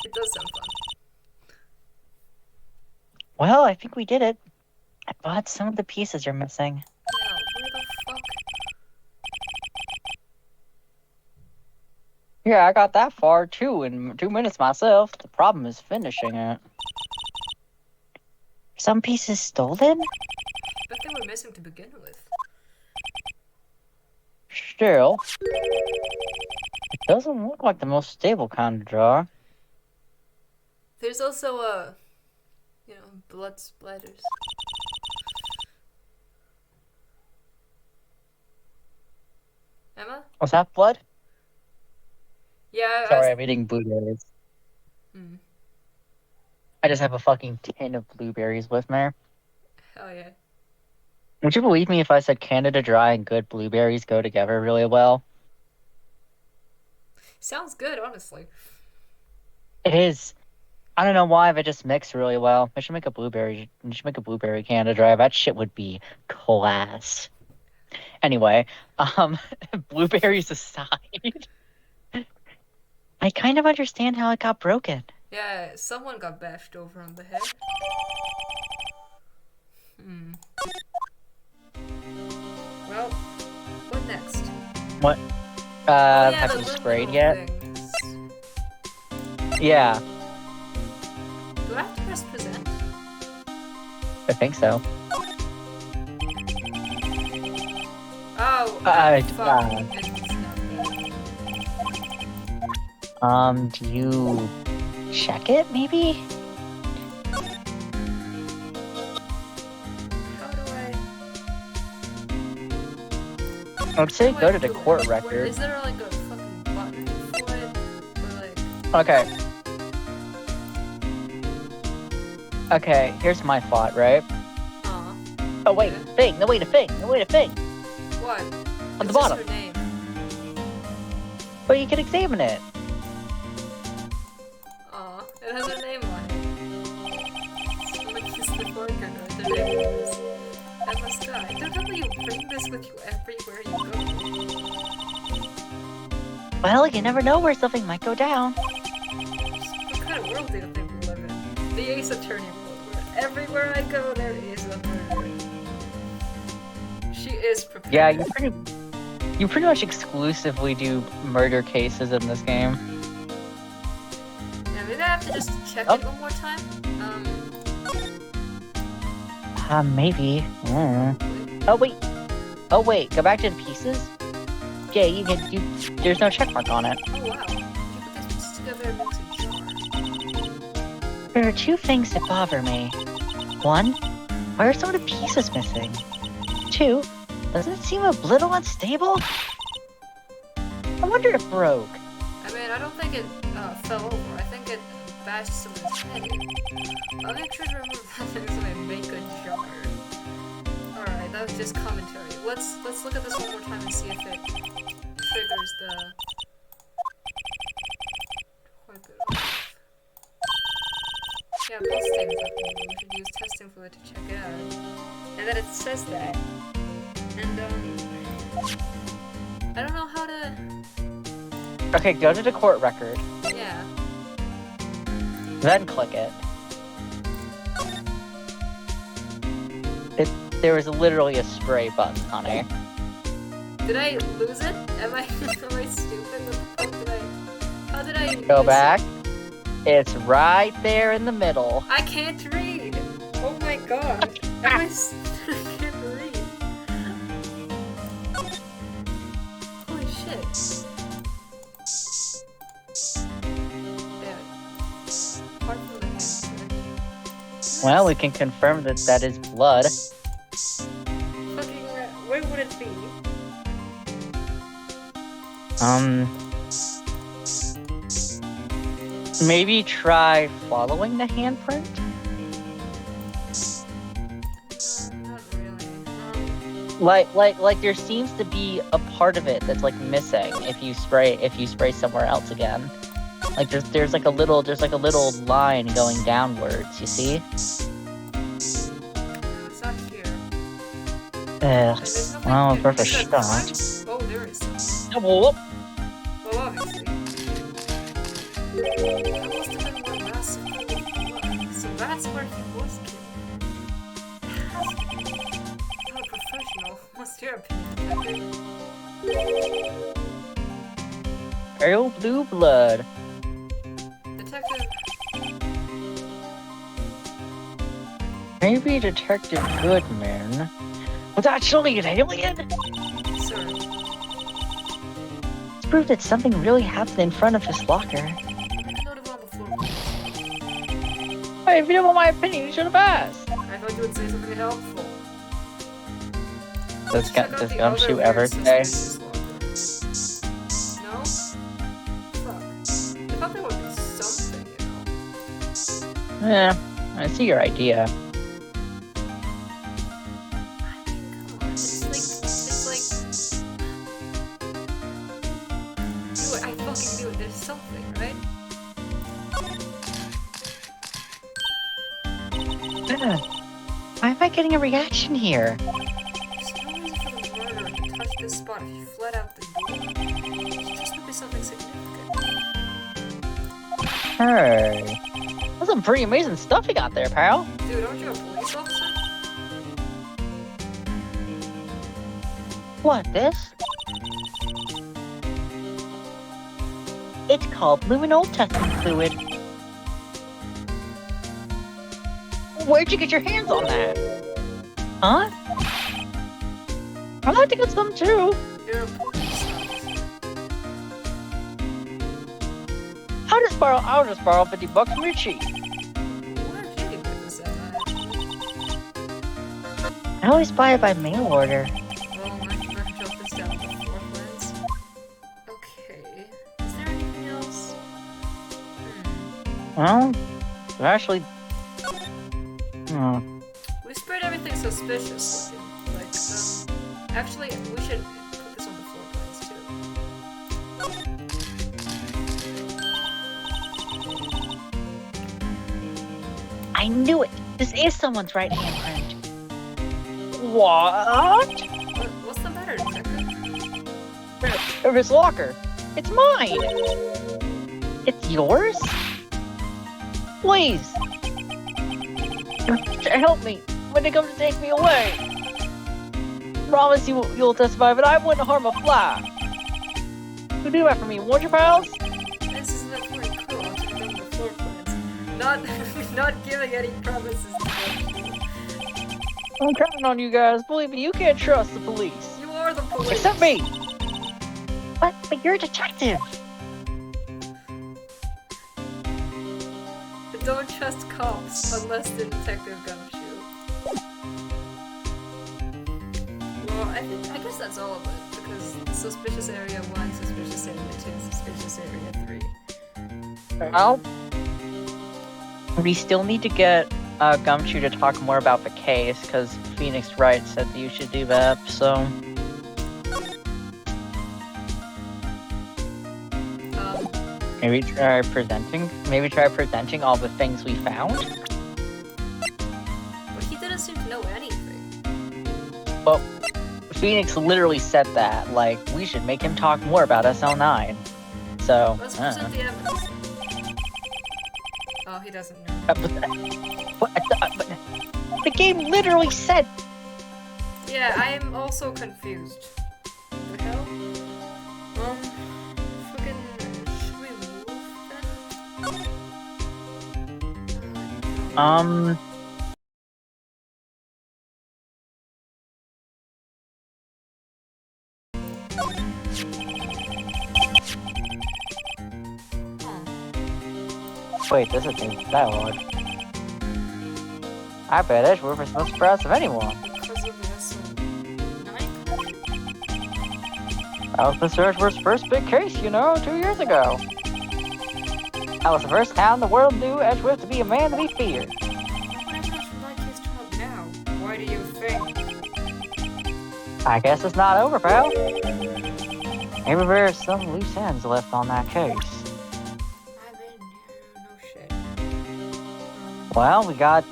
It does sound fun. Well, I think we did it. But some of the pieces are missing. Yeah, where the fuck? Yeah, I got that far too in 2 minutes myself. The problem is finishing it. Some pieces stolen? Bet they were missing to begin with. Still, it doesn't look like the most stable kind of jar. There's also blood splatters. Emma? Was that blood? Yeah, Sorry, I'm eating blueberries. Hmm. I just have a fucking tin of blueberries with me. Hell yeah. Would you believe me if I said Canada Dry and good blueberries go together really well? Sounds good, honestly. It is. I don't know why, they just mix really well. I should make a blueberry. You should make a blueberry Canada Dry. That shit would be class. Anyway, blueberries aside, I kind of understand how it got broken. Yeah, someone got bashed over on the head. Well, what next? What? Oh, yeah, Have the you little sprayed yet? things. Yeah, Do I have to press present? I think so. Oh, fuck. Yeah. It's not there. Do you check it, maybe? How do I... I'd say How do go I to the do it? court Where- record. Is there like a fucking button for it? Or like... Okay. Okay, here's my thought, right? Oh, wait, yeah. thing! No, wait, a thing! No, wait, a thing! What? On the It's bottom. just her name. But you can examine it. Aw, it has her name on it. I'm like, this is the Borger, or the name is Emma Sky. Don't tell me you bring this with you everywhere you go. Well, you never know where something might go down. What kind of world do you think we live in? The Ace Attorney world, where everywhere I go, there is a murder. She is prepared. Yeah, you pretty much exclusively do murder cases in this game. Yeah, maybe I have to just check Oh. it one more time. Maybe. Oh, wait. Oh, wait, go back to the pieces? Yeah, there's no check mark on it. Oh wow. Did you put these pieces together and mix a jar? There are two things that bother me. One, why are some of the pieces missing? Two, doesn't it seem a little unstable? I wonder if it broke. I mean, I don't think it fell over. I think it bashed someone's head. I'll make sure to remove that thing so I make a jar. Alright, that was just commentary. Let's look at this one more time and see if it triggers the... Wipe it off. Yeah, both statements are cool. We should use testing fluid to check it out. And then it says that. And, I don't know how to... Okay, go to the court record, Yeah. then click it. There was literally a spray button, honey. Did I lose it? Am I am I stupid? What the fuck did I... How did I... Go miss back. it? It's right there in the middle. I can't read! Oh my god. I can't read. Holy shit. Yeah. Apart from the hands, right? Well, we can confirm that that is blood. Fucking... where would it be? Maybe try following the handprint? Not really. Like there seems to be a part of it that's like missing if you spray somewhere else again. Like there's like a little line going downwards, you see? No, it's not here. Ugh. And there's nothing Well, to- worth a is that shot. front? Oh, there is some. Whoop. Well, obviously. That must have been That's where he was killed. Not a professional. What's your opinion, Detective? Pale blue blood. Detective. Maybe Detective Goodman was actually an alien? Sir. It's proof that something really happened in front of his locker. Make a note of it on the floor, please. Hey, if you didn't want my opinion, you should have asked. I thought you would say something helpful. Does Check out the Gumshoe other ever weird say? suspicious locker. No? Fuck. I thought there would be something, you know? Yeah, I see your idea. I mean, come on. It's like... Do it. I fucking do it. There's something, right? Why am I getting a reaction here? There's no reason for the murderer to touch this spot if he fled out the door. It just would be something significant. Hey. That's some pretty amazing stuff you got there, pal. Dude, aren't you a police officer? What, this? It's called Lumen Old Testament fluid. Where'd you get your hands on that? Huh? I'd like to get some too. You're a police officer. I'll just borrow $50 from your chief. Where did you get this at? I always buy it by mail order. Well, I forgot to jot this down on the floor plans. Okay. Is there anything else? Well, actually... We spread everything suspicious looking. Like, actually, we should put this on the floor plans too. I knew it! This is someone's right handprint. What? What's the matter, Detective? Of his locker. It's mine! It's yours? Please! Help me when they come to take me away. Promise you'll testify, but I wouldn't harm a fly. You do that for me, won't you, pals? This is the point cool to be done the floor plans. Not giving any promises. I'm counting on you guys. Believe me, you can't trust the police. You are the police. Except me. But you're a detective. But don't trust cops unless they're Detective Gumshoe. Well, I guess that's all of it, because Suspicious Area 1, Suspicious Area 2, Suspicious Area 3. Well, we still need to get Gumshoe to talk more about the case, because Phoenix Wright said that you should do that, so... Maybe try presenting all the things we found? But he didn't seem to know anything. Well, Phoenix literally said that, like, we should make him talk more about SL9. So, Let's present the evidence. Oh, he doesn't know. but the game literally said... Yeah, I am also confused. What the hell? Fucking... Should we move then? Wait, this isn't that odd. I bet Edgeworth is most proud of anyone. Because of the SL9 That was Mr. Edgeworth's first big case, 2 years ago. That was the first time the world knew Edgeworth to be a man to be feared. Why did that case turn up now? Why do you think? I guess it's not over, pal. Maybe there's some loose ends left on that case. No shit. Well, we got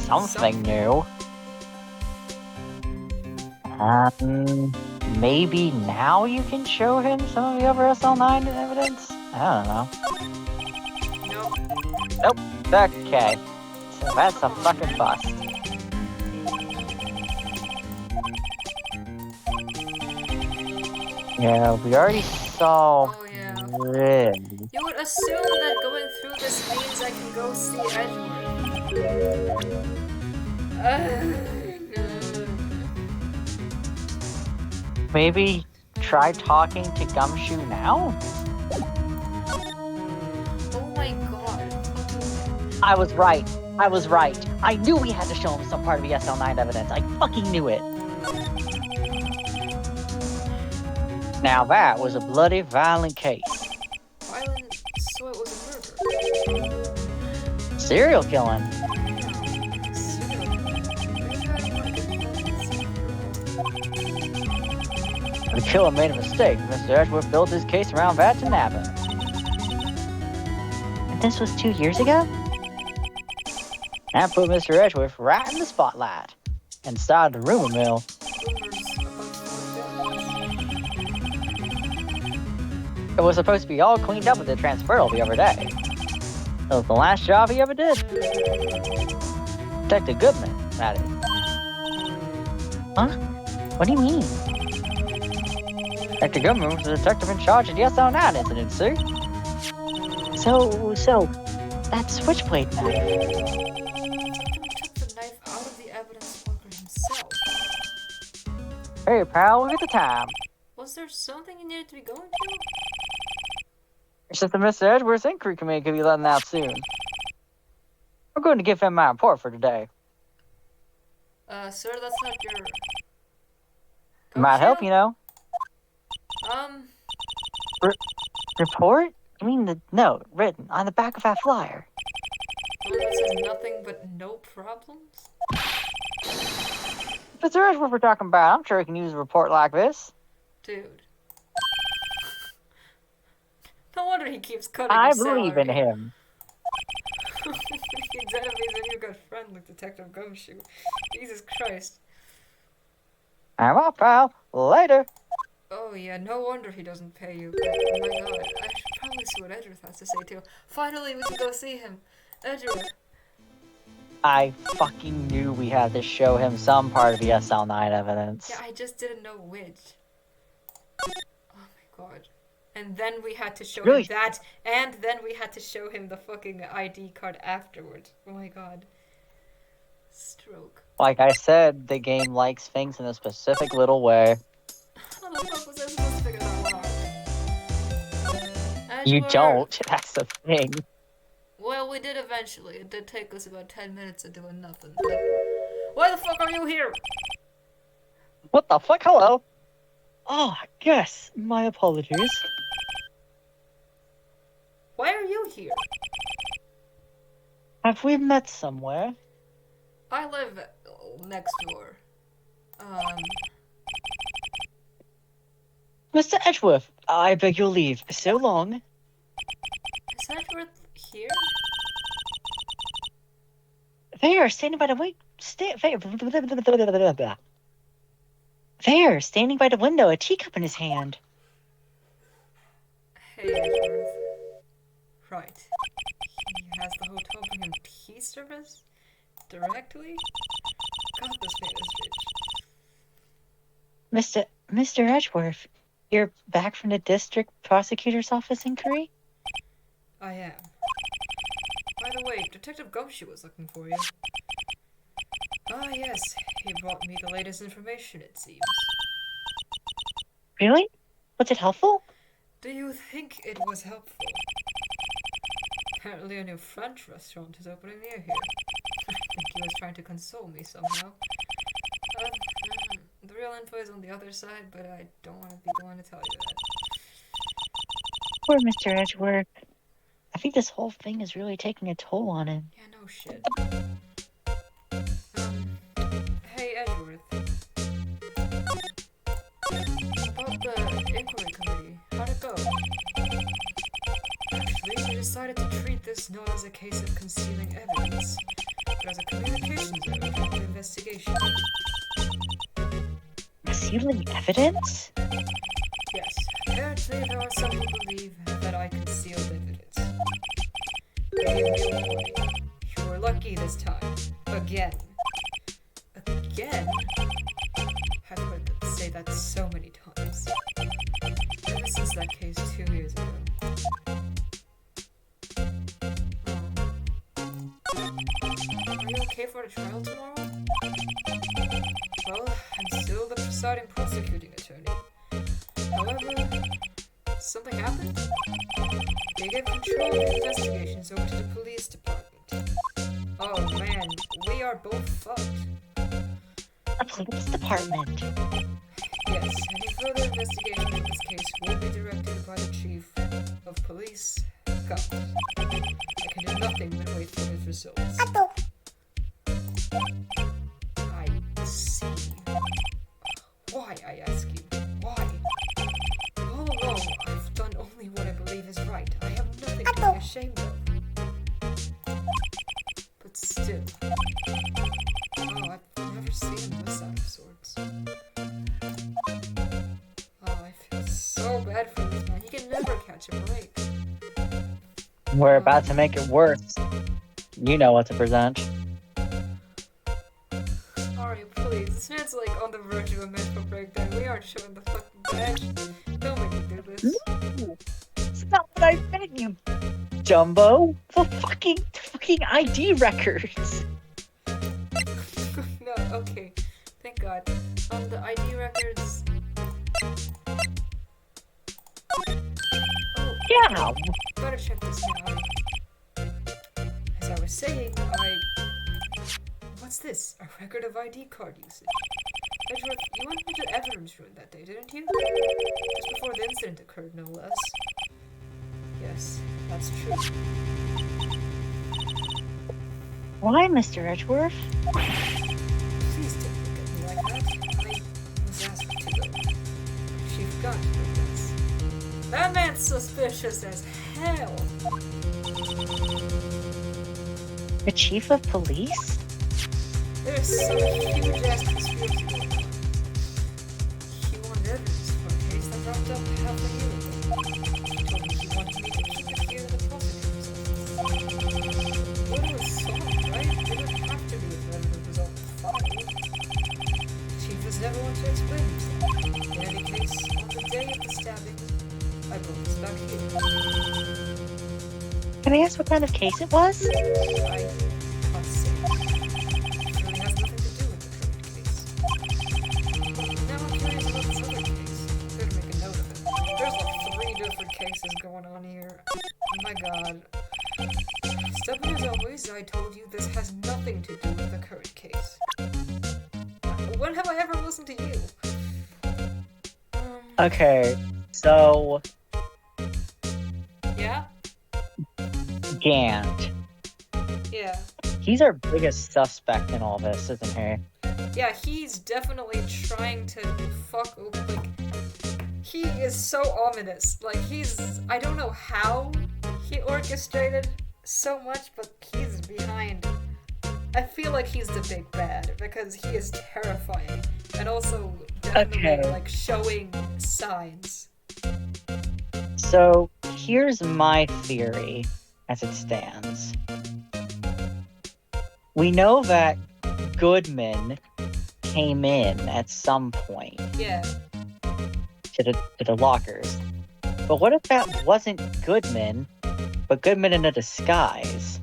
something new. Maybe now you can show him some of the other SL9 evidence? I don't know. Nope. Okay. So that's a fucking bust. Yeah, we already saw Oh yeah. Red. You would assume that going through this means I can go see Edgeworth. Maybe try talking to Gumshoe now? Oh my god. I was right. I knew we had to show him some part of the SL9 evidence. I fucking knew it. Now that was a bloody violent case. Violent, so it was a murder. Serial killing. The killer made a mistake. Mr. Edgeworth built his case around that to nab him. And this was 2 years ago? That put Mr. Edgeworth right in the spotlight and started the rumor mill. It was supposed to be all cleaned up with the transferal the other day. It was the last job he ever did. Detective Goodman, that is. Huh? What do you mean? Detective Goodman was the detective in charge of the SL9 incident, sir. So, that switchblade knife. He took the knife out of the evidence locker himself. Hey, pal, look at the time. Was there something you needed to be going to? It's just that Mr. Edgeworth's inquiry committee could be letting out soon. I'm going to give him my report for today. Sir, that's not your... Might help, you know. Report? You mean the note written on the back of that flyer? The one that says nothing but no problems? If it's Edgeworth we're talking about, I'm sure he can use a report like this. Dude. No wonder he keeps cutting I his believe salary. in him. His enemies and you got friend like Detective Gumshoe. Jesus Christ. I'm off, pal. Later. Oh yeah, no wonder he doesn't pay you. Oh my god, I should probably see what Edgeworth has to say too. Finally, we can go see him. Edgeworth. I fucking knew we had to show him some part of the SL9 evidence. Yeah, I just didn't know which. Oh my god. And then we had to show him that, and then we had to show him the fucking ID card afterwards. Oh my god. Stroke. Like I said, the game likes things in a specific little way. How the fuck was I supposed to figure that one out? You Edgeworth. don't, that's the thing. Well, we did eventually. It did take us about 10 minutes of doing nothing. But why the fuck are you here? What the fuck? Hello? Oh, yes, my apologies. Why are you here? Have we met somewhere? I live next door. Mr. Edgeworth, I beg your leave. So long. Is Edgeworth here? There, standing by the There, standing by the window, a teacup in his hand. Hey, Edgeworth. Right. He has the hotel bring him tea service? Directly? God, this man is rich. Mr. Edgeworth, you're back from the district prosecutor's office inquiry? I am. By the way, Detective Gumshoe was looking for you. Ah, yes. He brought me the latest information, it seems. Really? Was it helpful? Do you think it was helpful? Apparently a new French restaurant is opening near here. I think he was trying to console me somehow. The real info is on the other side, but I don't want to be the one to tell you that. Poor Mr. Edgeworth. I think this whole thing is really taking a toll on him. Yeah, no shit. Hey, Edgeworth. About the inquiry committee, how'd it go? Actually, we decided to treat this not as a case of concealing evidence, but as a communications error during the investigation. Concealing evidence? Yes, apparently there are some who believe that I concealed evidence. Give me a warning. Your lucky this time. Again. Again? I've heard them say that so many times. Ever since that case 2 years ago. Are you okay for the trial tomorrow? Well, I'm still the presiding prosecuting attorney. However, something happened? They gave control of the investigations over to the police department. Oh man, we are both fucked. The police department. Yes, any further investigation of this case will be directed by the chief of police. Come. I can do nothing but wait for his results. I see. Why, I ask you? Why? All along, I've done only what I believe is right. I have nothing to be ashamed of. But still. Oh, I've never seen him this out of sorts. Oh, I feel so bad for this man. He can never catch a break. We're about to make it worse. You know what to present. Alright, please. This man's like on the verge of a mental breakdown. We aren't showing the fucking badge. Don't make me do this. It's not what I meant, you Jumbo. The fucking ID records. No, okay. Thank God. The ID records. Oh, Yeah. gotta check this now. As I was saying, What's this? A record of ID card usage. Edgeworth, you went into the evidence room that day, didn't you? Just before the incident occurred, no less. Yes, that's true. Why, Mr. Edgeworth? Please don't look at me like that. I was asked to go. She forgot to do this. That man's suspicious as hell. The chief of police? There's some huge ass conspiracy going on. He wanted evidence for a case that wrapped up half a year ago. He told me he wanted me to keep it here in the prosecutor's office. Well, it was someone, right? It didn't have to be if the evidence was on file. Chief was never one to explain himself. In any case, on the day of the stabbing, I brought this back here. Can I ask what kind of case it was? I can't say. It really has nothing to do with the current case. Now I'm curious about this other case. Better make a note of it. There's like 3 different cases going on here. Oh my god. Stubborn as always, I told you this has nothing to do with the current case. When have I ever listened to you? Okay, so Yeah? Gant. Yeah. He's our biggest suspect in all this, isn't he? Yeah, he's definitely trying to fuck over, like, he is so ominous. Like, I don't know how he orchestrated so much, but he's behind. I feel like he's the big bad, because he is terrifying, and also definitely, like, showing signs. So, here's my theory as it stands. We know that Goodman came in at some point Yeah. to the lockers. But what if that wasn't Goodman, but Goodman in a disguise?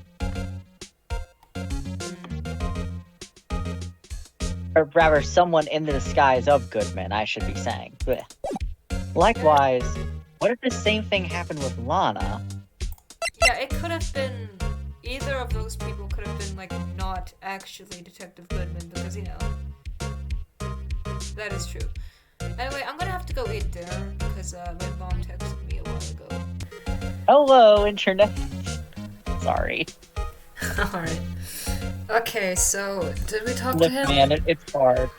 Or rather, someone in the disguise of Goodman, I should be saying. Blech. Likewise, what if the same thing happened with Lana? Yeah, it could have been, either of those people could have been, like, not actually Detective Goodman, because, you know, that is true. Anyway, I'm gonna have to go eat dinner, because, my mom texted me a while ago. Hello, internet. Sorry. Alright. Okay, so, did we talk to Look, him? man, it's hard.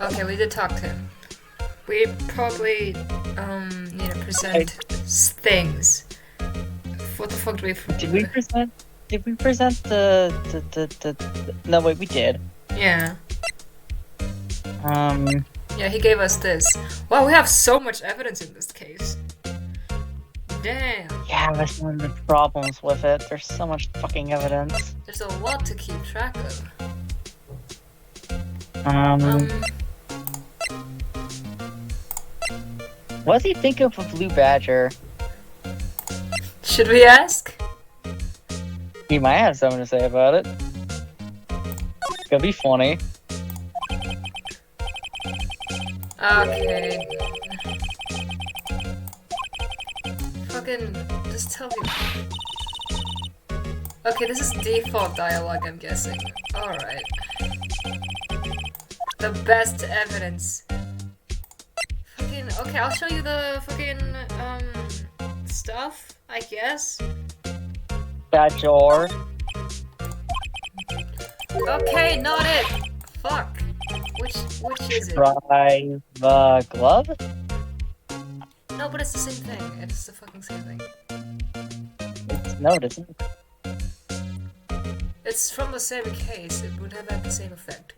Okay, we did talk to him. We probably, need to present things. What the fuck do we... Did we present the no, wait, we did. Yeah. Um, Yeah, he gave us this. Wow, we have so much evidence in this case. Damn. Yeah, that's one of the problems with it. There's so much fucking evidence. There's a lot to keep track of. What does he think of a blue badger? Should we ask? He might have something to say about it. Could be funny. Okay. Fucking, just tell me. Okay, this is default dialogue, I'm guessing. Alright. The best evidence. Fucking, okay, I'll show you the fucking, stuff, I guess. Badger. Okay, not it! Fuck. Which is it? Try the glove? No, but it's the same thing. It's the fucking same thing. No, it isn't. It's from the same case. It would have had the same effect.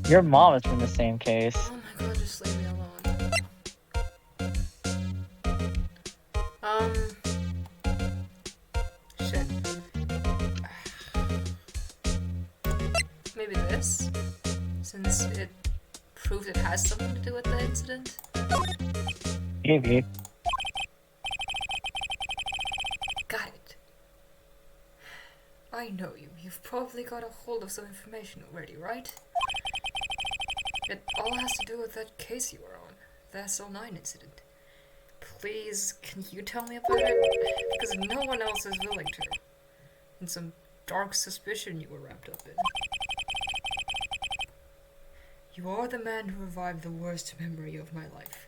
Your mom is from the same case. Oh my god, just leave me alone. Shit. Maybe this? Since it proves it has something to do with the incident? Maybe. Got it. I know you. You've probably got a hold of some information already, right? It all has to do with that case you were on, the SL9 incident. Please, can you tell me about it? Because no one else is willing to. And some dark suspicion you were wrapped up in. You are the man who revived the worst memory of my life.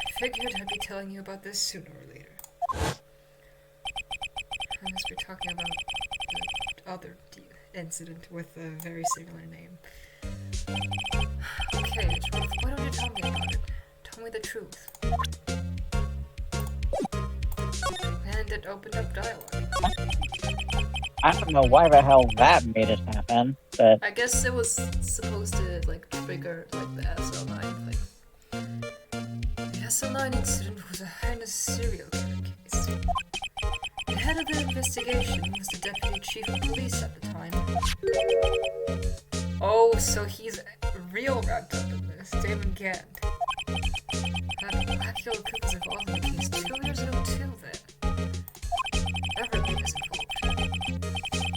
I figured I'd be telling you about this sooner or later. I must be talking about the other incident with a very similar name. Okay, why don't you tell me about it? Tell me the truth. And it opened up dialogue. I don't know why the hell that made it happen, but I guess it was supposed to, like, trigger, like, the SL9 thing. The SL9 incident was a heinous serial killer case. The head of the investigation was the deputy chief of police at the time. Oh, so he's real wrapped up in this. Damon Gant. That Akio Cook was involved in the case 2 years ago too, then. Everyone is involved.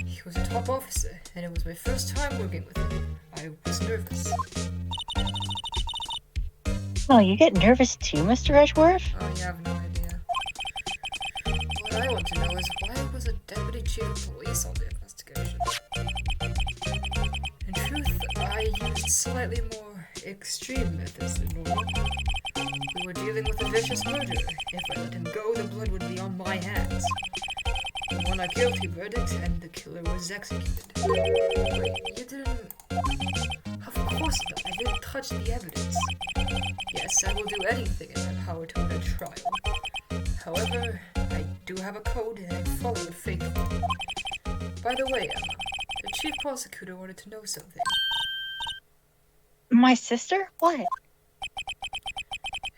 He was a top officer, and it was my first time working with him. I was nervous. oh, you get nervous too, Mr. Edgeworth? Oh, you have no idea. What I want to know is why was a deputy chief of police on the investigation? In truth, I used slightly more extreme methods than normal. We were dealing with a vicious murderer. If I let him go, the blood would be on my hands. We won a guilty verdict, and the killer was executed. Wait, you didn't... Of course not. I didn't touch the evidence. Yes, I will do anything in my power to win a trial. However, I do have a code, and I follow it faithfully. By the way, Emma, the chief prosecutor wanted to know something. My sister? What?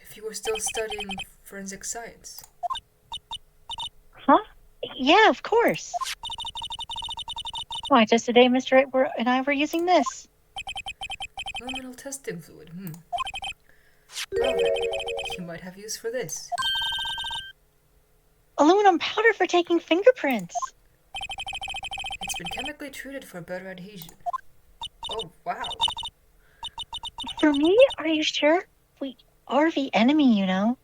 If you were still studying forensic science. Huh? Yeah, of course. Why, just today Mr. Edgeworth and I were using this. Luminal testing fluid, Well then, you might have use for this. Aluminum powder for taking fingerprints. It's been chemically treated for better adhesion. Oh, wow. For me? Are you sure? We are the enemy, you know.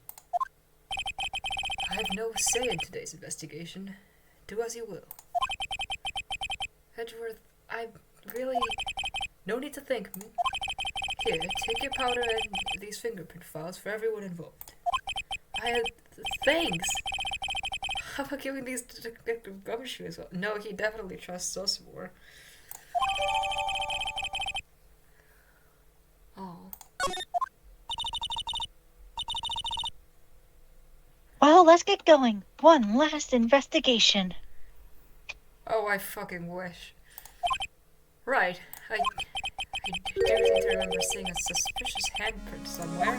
I have no say in today's investigation. Do as you will. Edgeworth, I really... No need to thank me. Here, take your powder and these fingerprint files for everyone involved. Thanks! How about giving these to Gumshoe as well? No, he definitely trusts us more. Oh. Well, let's get going. One last investigation. Oh, I fucking wish. Right, I do seem to remember seeing a suspicious handprint somewhere.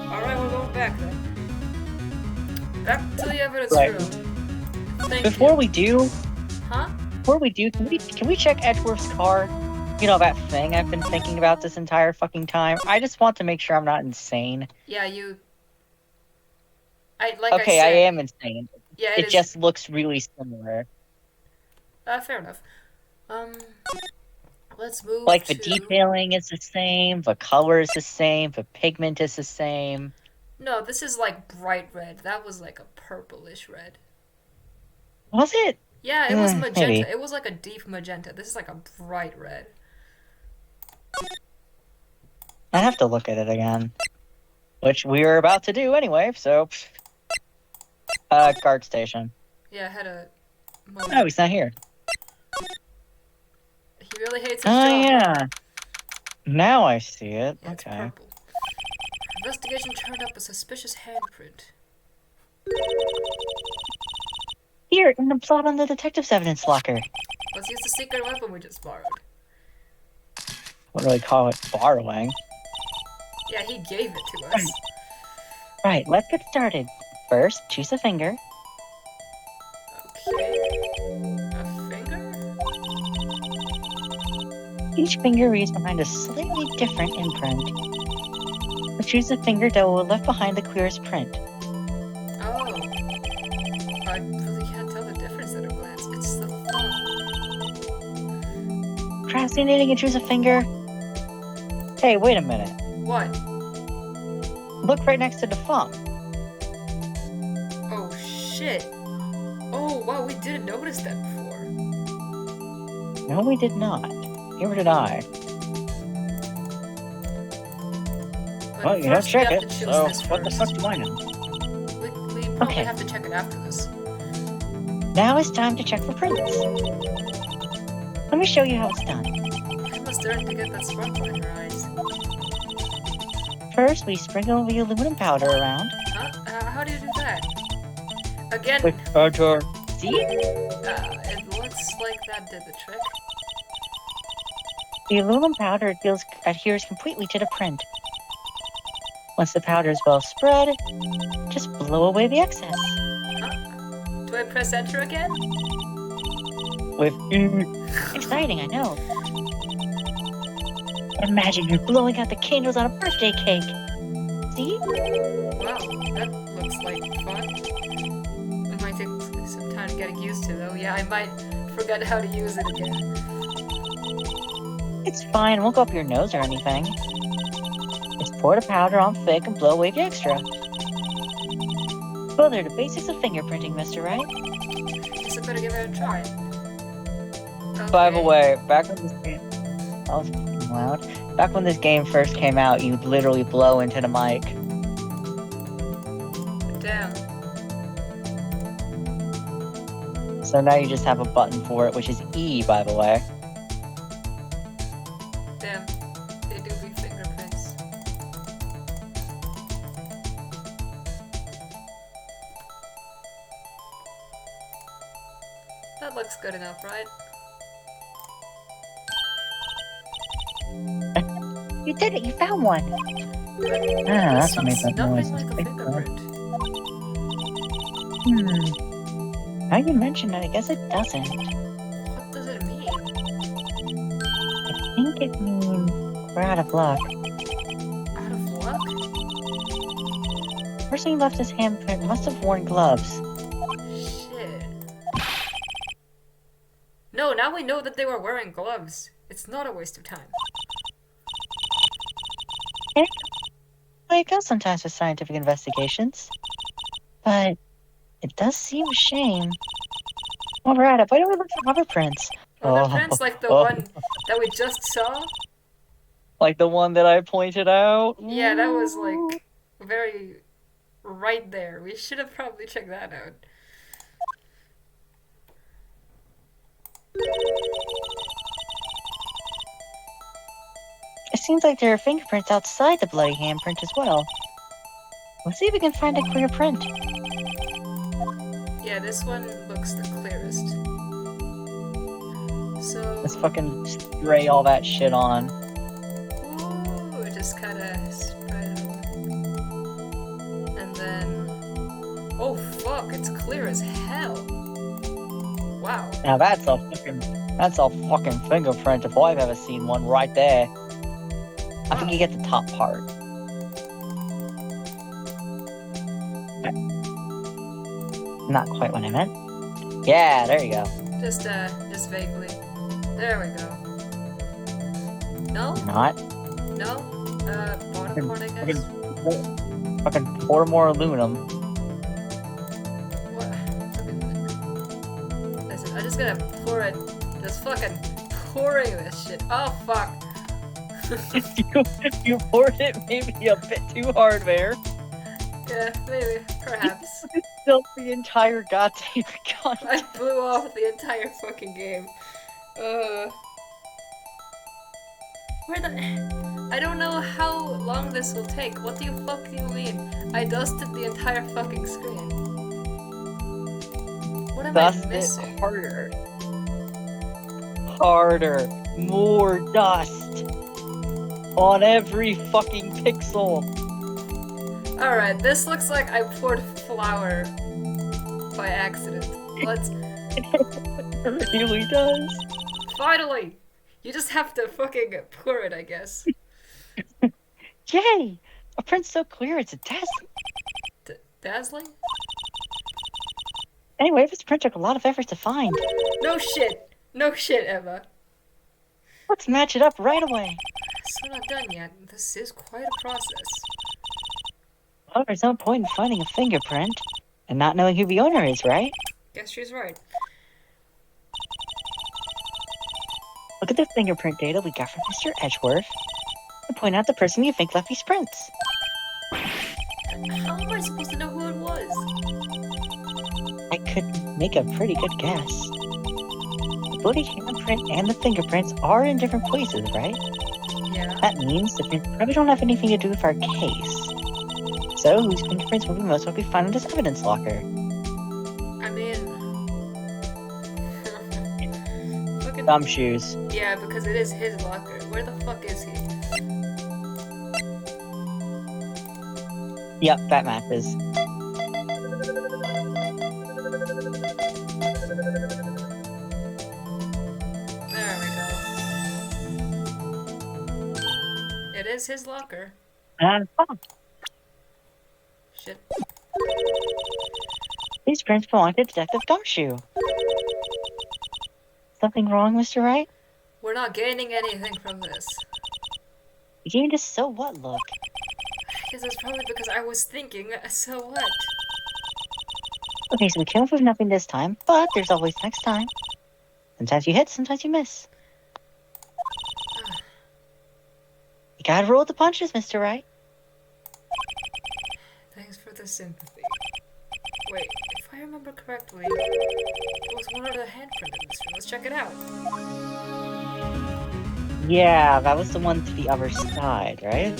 Alright, we're going back then. back to the evidence Right. room. Thank Before you. we do, Huh? can we check Edgeworth's car? You know, that thing I've been thinking about this entire fucking time? I just want to make sure I'm not insane. Yeah, you. I Okay, I said. am insane. Yeah, It is. just looks really similar. Fair enough. Let's move Like, the to... detailing is the same, the color is the same, the pigment is the same. No, this is like bright red. That was like a purplish red. Was it? Yeah, it was magenta. Maybe. It was like a deep magenta. This is like a bright red. I have to look at it again. Which we were about to do anyway, so... guard station. Yeah, I had a moment. Oh, he's not here. He really hates his Oh, job. yeah. Now I see it. Yeah, it's Okay. purple. Investigation turned up a suspicious handprint. Here, in the plot on the detective's evidence locker. Let's use the secret weapon we just borrowed. What do they call it? Borrowing. Yeah, he gave it to us. Right, let's get started. First, choose a finger. Okay. A finger? Each finger reads behind a slightly different imprint. But choose a finger that will left behind the clearest print. Oh. I really can't tell the difference at a glance. It's the thumb. Procrastinating and choose a finger? Hey, wait a minute. What? Look right next to the thumb. Oh, shit. Oh, wow, we didn't notice that before. No, we did not. Neither did I. But Well, you don't first we check have it, to choose so this what the first. fuck do I know? We probably Okay. have to check it after this. Now it's time to check for prints. Let me show you how it's done. Emma's starting to get that sparkle in her eyes. First, we sprinkle the aluminum powder around. Huh? How do you do that? Again, powder. See? it looks like that did the trick. The aluminum powder adheres completely to the print. Once the powder is well spread, just blow away the excess. Huh? Do I press enter again? With exciting, I know. Imagine you're blowing out the candles on a birthday cake. See? Wow, that looks like fun. It might take some time getting used to, though. Yeah, I might forget how to use it again. It's fine, it won't go up your nose or anything. Just pour the powder on thick and blow away the extra. Well, they're the basics of fingerprinting, Mr. Wright. Guess I better give it a try. By the Okay. way, back when this game... That was fucking loud. Back when this game first came out, you'd literally blow into the mic. Damn. So now you just have a button for it, which is E, by the way. Damn. They do leave fingerprints. That looks good enough, right? You did it! You found one! But That's this what made looks that noise. nothing like a fingerprint. Now you mention it, I guess it doesn't. What does it mean? I think it means we're out of luck. Out of luck? The person who left his handprint must have worn gloves. Shit. No, now we know that they were wearing gloves. It's not a waste of time. Well, it goes sometimes with scientific investigations. But it does seem a shame. While we're at it, why don't we look for other prints? Other prints, like the one that we just saw? Like the one that I pointed out? Yeah, that was like very right there. We should have probably checked that out. It seems like there are fingerprints outside the bloody handprint as well. Let's see if we can find a clear print. Yeah, this one looks the clearest. So... Let's fucking spray all that shit on. Ooh, just kind of spread it. And then... Oh, as hell. Wow. Now that's a fucking fingerprint if I've ever seen one right there. I think you get the top part. Not quite what I meant. Yeah, there you go. Just vaguely. There we go. No? Not. No? Bottom part, I guess? Fucking pour more aluminum. What? Listen, I'm just gonna pour it. Just fucking pouring this shit. Oh, fuck. you poured it maybe a bit too hard there. Yeah, maybe. Perhaps. Spilled the entire goddamn gun. I blew off the entire fucking game. Where the... I don't know how long this will take. What the fuck do you mean? I dusted the entire fucking screen. What am I missing? It harder. Harder. More dust. On every fucking pixel. Alright, this looks like I poured flour by accident. Let's... It really does. Finally! You just have to fucking pour it, I guess. Yay! A print's so clear it's a test. Dazzling? Anyway, this print took a lot of effort to find. No shit! No shit, Emma. Let's match it up right away. So not done yet. This is quite a process. Well, there's no point in finding a fingerprint and not knowing who the owner is, right? Guess she's right. Look at the fingerprint data we got from Mr. Edgeworth and point out the person you think left these prints. How am I supposed to know who it was? I could make a pretty good guess. The bloody handprint and the fingerprints are in different places, right? Yeah. That means the prints probably don't have anything to do with our case. So, whose fingerprints will we most likely find in this evidence locker? I mean... fucking... Gumshoes. Yeah, because it is his locker. Where the fuck is he? Yep, that matches. There we go. It is his locker. Shit. These prints belong to Detective Gumshoe. Something wrong, Mr. Wright? We're not gaining anything from this. You gave me this so what look. I guess that's probably because I was thinking, so what? Okay, so we came up with nothing this time, but there's always next time. Sometimes you hit, sometimes you miss. You gotta roll with the punches, Mr. Wright. Thanks for the sympathy. Wait, if I remember correctly, there was one other handprint in this room. Let's check it out. Yeah, that was the one to the other side, right?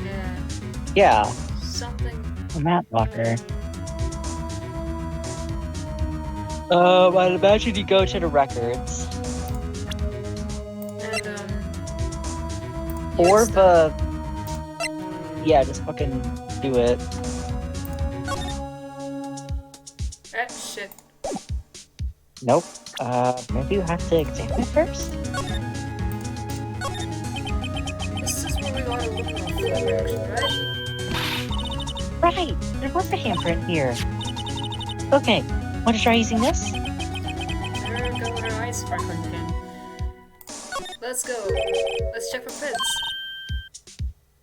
Yeah. Yeah, Something. the mat locker. I'd imagine you go to the records. And, Or use the... Yeah, just fucking do it. shit. Nope. Maybe you have to examine it first? This is where we gotta look for the direction, right? Right! There was a handprint here. Okay, want to try using this? There we go with our ice sparkling pin. Let's go. Let's check for prints.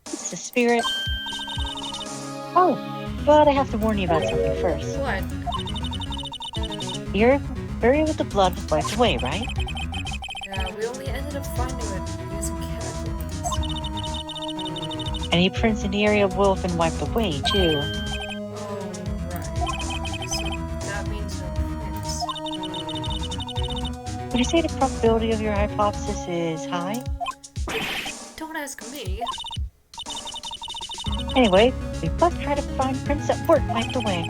It's the spirit. Oh, but I have to warn you about something first. What? Your area with the blood was wiped away, right? Yeah, we only ended up finding it using chemical means. Any prints in the area will have been wiped away, too. Oh, right. So that means no prints. Would you say the probability of your hypothesis is high? Don't ask me. Anyway, we must try to find prints that weren't wiped away.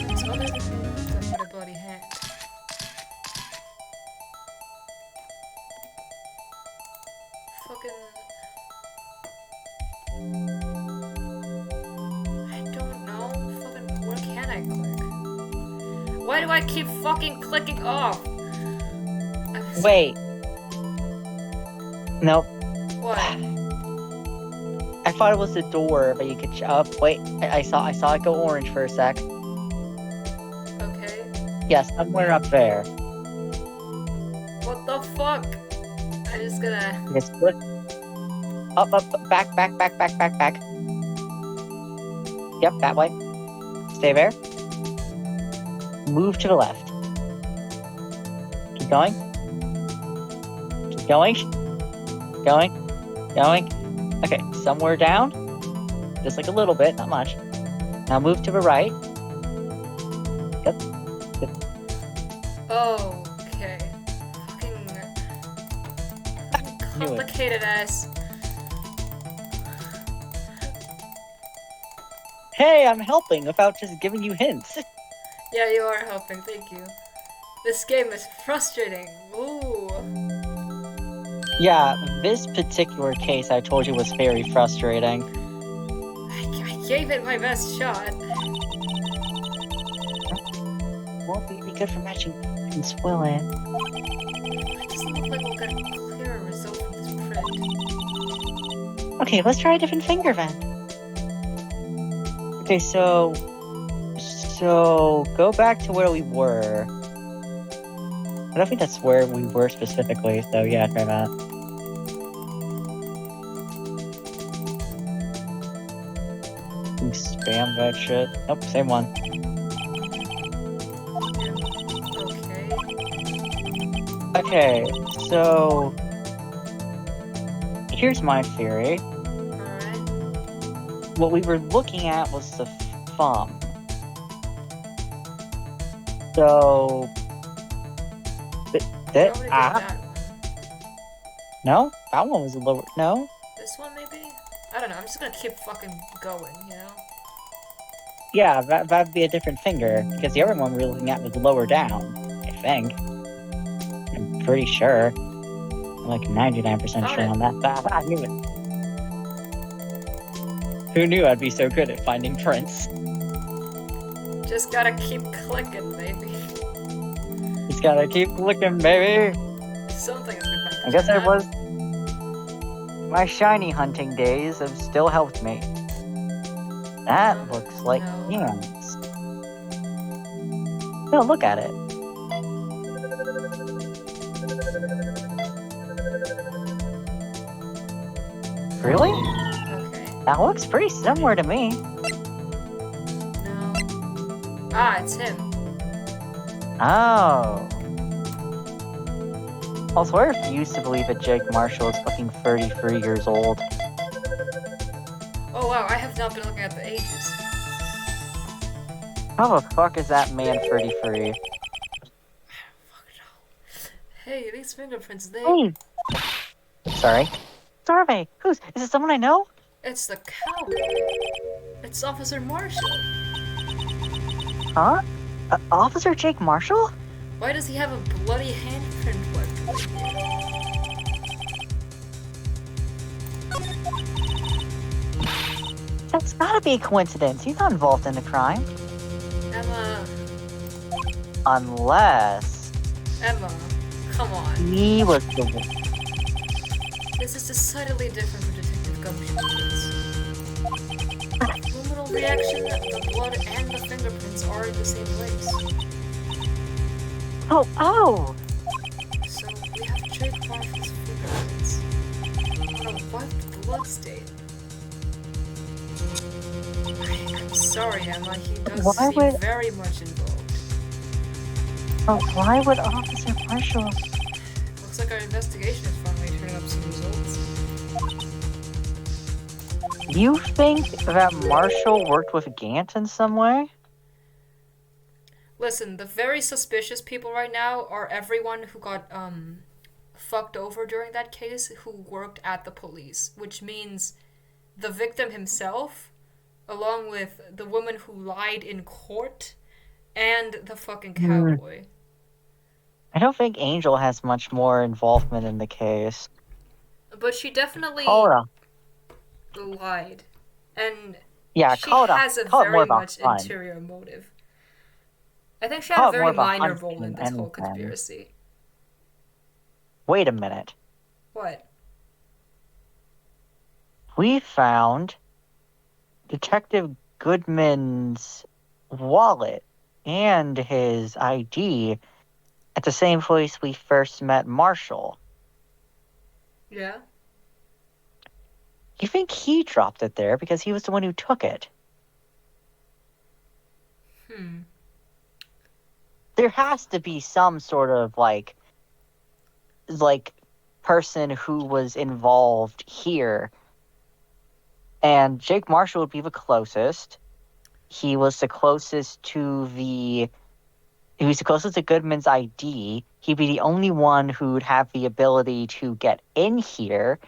It's other than with a bloody hand. Fucking... I don't know. Fucking... What can I click? Why do I keep fucking clicking off? Wait. Nope. What? I thought it was the door, but you could. Wait. I saw it go orange for a sec. Okay. Yeah, somewhere up there. What the fuck? I'm just gonna. Just look. Up, back. Yep, that way. Stay there. Move to the left. Keep going. Keep going. Going. Okay, somewhere down. Just like a little bit, not much. Now move to the right. Yep. Okay. Fucking complicated ass. Hey, I'm helping without just giving you hints. Yeah, you are helping, thank you. This game is frustrating. Ooh. Yeah, this particular case I told you was very frustrating. I gave it my best shot. Won't be good for matching and swilling. It doesn't look like we'll get a clearer result from this print. Okay, let's try a different finger then. Okay, so go back to where we were. I don't think that's where we were specifically, so yeah, try that. Spam that shit. Nope, same one. Okay. Okay, so here's my theory. Alright. What we were looking at was the thumb. So I already did that one. No, that one was a lower. No, This one maybe? I don't know, I'm just gonna keep fucking going, you know? yeah, that'd be a different finger because the other one we were looking at was lower down. I think. I'm pretty sure. I'm like 99% sure on that. I knew it. Who knew I'd be so good at finding prints? Just gotta keep clicking, baby. Just gotta keep looking, baby. Something is gonna I guess it was my shiny hunting days have still helped me. That looks like No. hands. No, look at it. Really? Okay. That looks pretty similar to me. No. Ah, it's him. Oh. Also, I refuse to believe that Jake Marshall is fucking 33 years old. Oh wow, I have not been looking at the ages. How the fuck is that man 33? Hey, these fingerprints, they... Hey! Sorry. Survey! Is it someone I know? It's the cowboy. It's Officer Marshall. Huh? Officer Jake Marshall? Why does he have a bloody handprint weapon? That's gotta be a coincidence. He's not involved in the crime. Emma, Unless come on. he was the one. This is decidedly different from Detective Gumshoe's. Luminal reaction, the blood and the fingerprints are in the same place. Oh! So we have Jake Marshall's fingerprints on a wiped blood stain. I'm sorry, Emma. He does seem very much involved. Oh, why would Officer Marshall? Looks like our investigation is finally turning up some results. You think that Marshall worked with Gant in some way? Listen, the very suspicious people right now are everyone who got fucked over during that case who worked at the police, which means the victim himself, along with the woman who lied in court, and the fucking cowboy. I don't think Angel has much more involvement in the case. But she definitely lied. And yeah, she has a very much interior motive. I think she had a More very of a minor hunch role in than this whole anything. conspiracy. Wait a minute. What? We found Detective Goodman's wallet and his ID at the same place we first met Marshall. Yeah? You think he dropped it there because he was the one who took it? There has to be some sort of like person who was involved here. And Jake Marshall would be the closest. He was the closest to Goodman's ID. He'd be the only one who'd have the ability to get in here,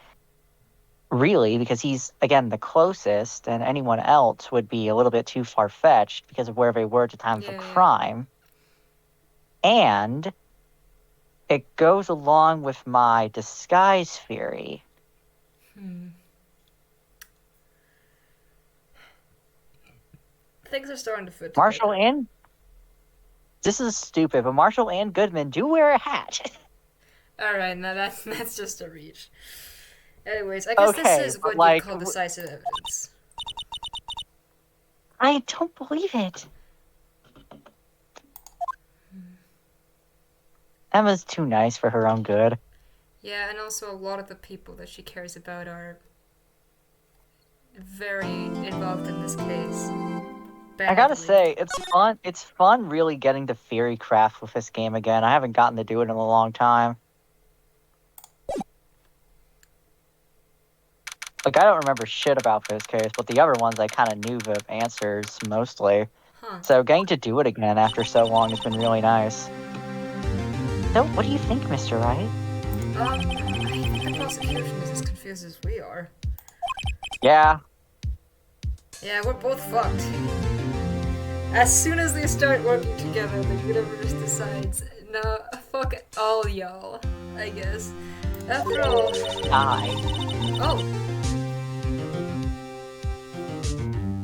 really, because he's, again, the closest, and anyone else would be a little bit too far-fetched because of where they were at the time of the crime. And it goes along with my disguise theory. Things are starting to fit Marshall together. and... This is stupid, but Marshall and Goodman do wear a hat. Alright, now that's just a reach. Anyways, I guess this is what you call decisive evidence. I don't believe it. Emma's too nice for her own good. Yeah, and also a lot of the people that she cares about are very involved in this case. Badly. I gotta say, it's fun really getting to theory craft with this game again. I haven't gotten to do it in a long time. Like, I don't remember shit about this case, but the other ones I kind of knew the answers, mostly. So getting to do it again after so long has been really nice. So, what do you think, Mr. Wright? I think the prosecution is as confused as we are. Yeah. Yeah, we're both fucked. As soon as they start working together, the universe decides, no, fuck all y'all, I guess. After all... Oh!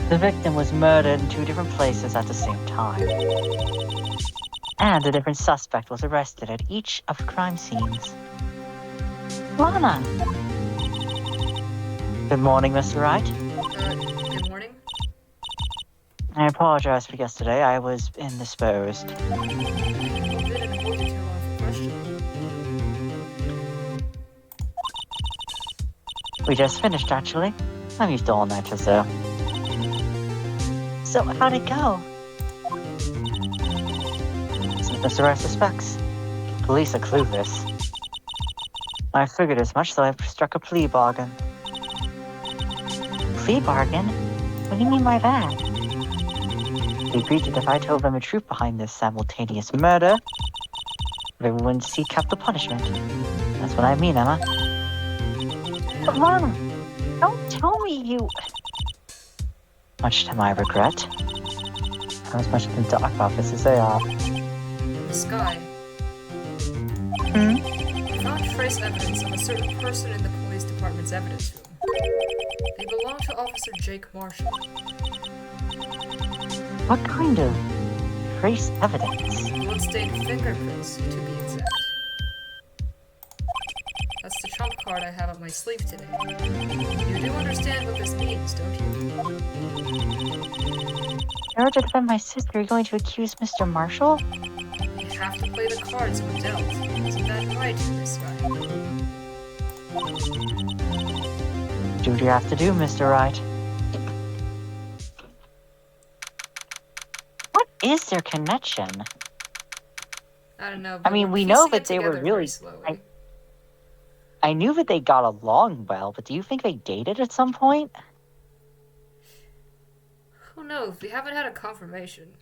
The victim was murdered in 2 different places at the same time. And a different suspect was arrested at each of the crime scenes. Lana! Good morning, Mr. Wright. Good morning. I apologize for yesterday. I was indisposed. We just finished, actually. I'm used to all night or so. So, how'd it go? Mr. Wright suspects. Police are clueless. I figured as much, so I struck a plea bargain. Plea bargain? What do you mean by that? They agreed that if I told them the truth behind this simultaneous murder, they wouldn't seek capital punishment. That's what I mean, Emma. But Mom, don't tell me you... Much to my regret. I'm as much in the dark office as they are. The sky. We found trace evidence of a certain person in the police department's evidence room. They belong to Officer Jake Marshall. What kind of trace evidence? Blood-stained fingerprints, to be exact. That's the trump card I have up my sleeve today. You do understand what this means, don't you? In order to defend my sister, you're going to accuse Mr. Marshall? You have to play the cards we're dealt. Isn't that right, Miss Wright? Do what you have to do, Mr. Wright. What is their connection? I don't know. I mean, we know that they were really... I knew that they got along well, but do you think they dated at some point? Who knows? We haven't had a confirmation.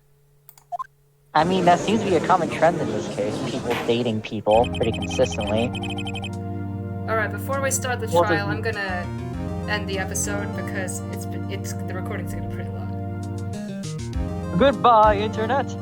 I mean, that seems to be a common trend in this case. People dating people pretty consistently. Alright, before we start the trial, I'm gonna end the episode because the recording's getting pretty long. Goodbye, Internet!